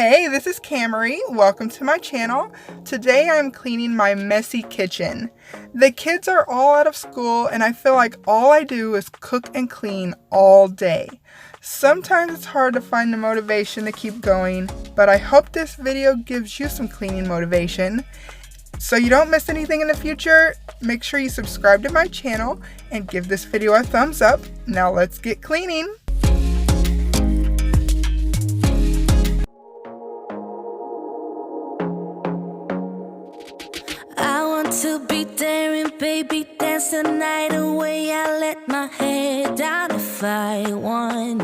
Hey, this is Camry. Welcome to my channel. Today I'm cleaning my messy kitchen. The kids are all out of school and I feel like all I do is cook and clean all day. Sometimes it's hard to find the motivation to keep going, but I hope this video gives you some cleaning motivation. So you don't miss anything in the future, make sure you subscribe to my channel and give this video a thumbs up. Now let's get cleaning. To be daring, baby, dance the night away. I let my head down if I won.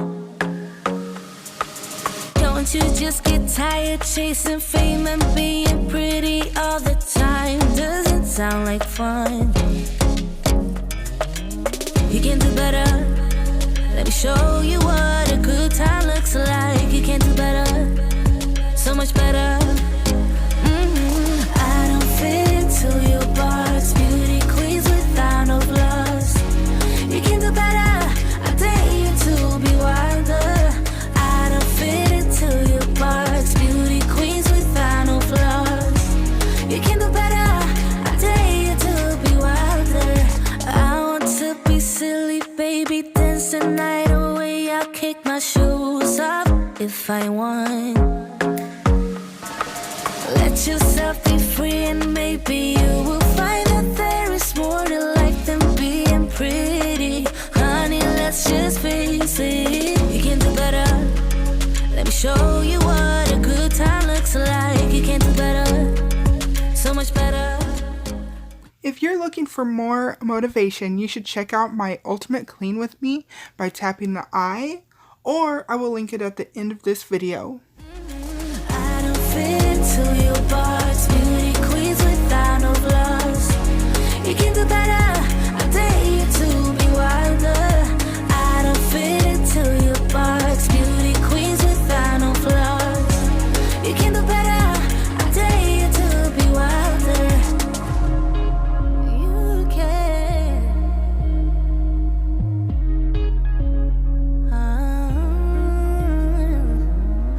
Don't you just get tired chasing fame and being pretty all the time? Doesn't sound like fun. You can do better. Let me show you what a good time looks like. You can do better, so much better. I don't fit into your box, beauty queens without no flaws. You can do better, I dare you to be wilder. I don't fit into your box, beauty queens without no flaws. You can do better, I dare you to be wilder. I want to be silly, baby, dance the night away. I'll kick my shoes off if I want. Let yourself be free and maybe you will find that there is more to life than being pretty. Honey, let's just face it. You can do better. Let me show you what a good time looks like. You can do better, so much better. If you're looking for more motivation, you should check out my Ultimate Clean with me by tapping the I, or I will link it at the end of this video. I don't fit into your box, beauty queens without no flaws. You can do better, I dare you to be wilder. I don't fit into your box, beauty queens without no flaws. You can do better, I dare you to be wilder. You can.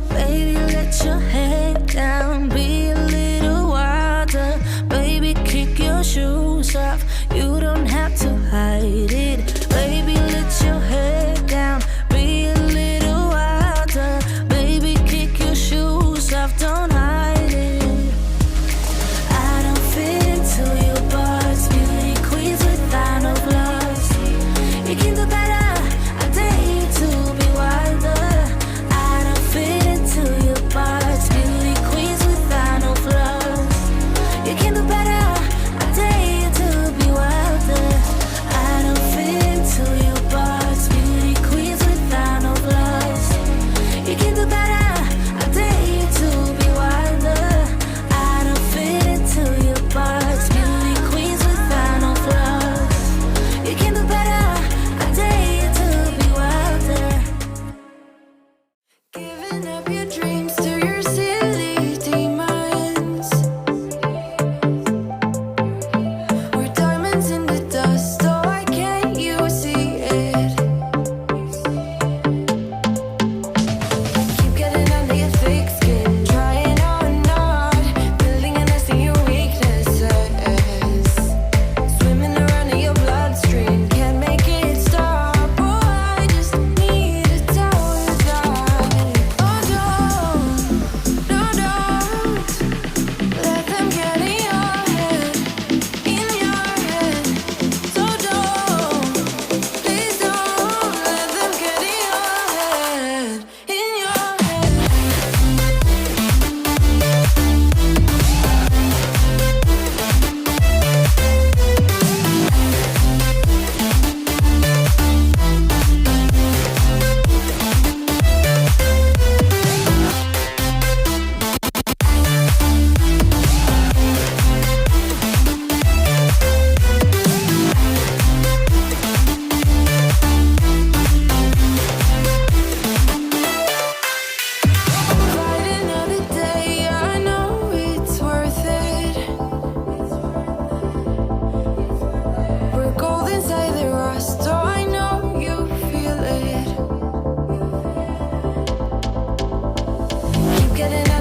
Baby, let your head down, be a little wilder. Baby, kick your shoes off, you don't have to hide it. Baby, let your head down, be a little wilder. Baby, kick your shoes off, don't hide it. I don't fit into your box, beauty queens without no flaws. You can do better, I dare you to be wilder. I don't fit into your box, beauty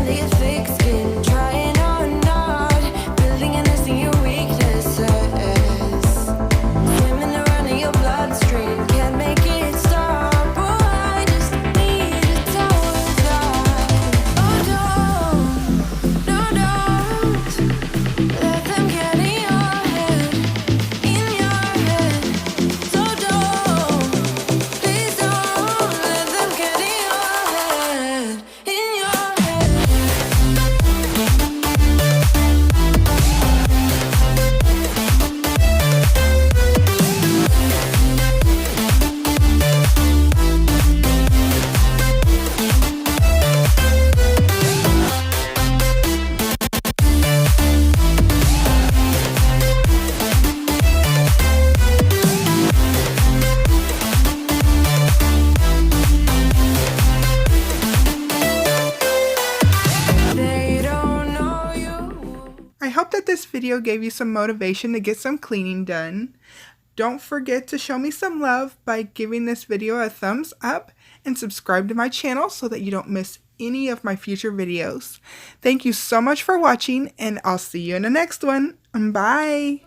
under your thick skin, trying on not building a nest in your weaknesses. Swimming around in your bloodstream, can't make it stop. Oh, I just need to tell that. Oh, don't let them get in your head, So please don't let them get in your head, They don't know you. I hope that this video gave you some motivation to get some cleaning done. Don't forget to show me some love by giving this video a thumbs up and subscribe to my channel so that you don't miss any of my future videos. Thank you so much for watching, and I'll see you in the next one. Bye!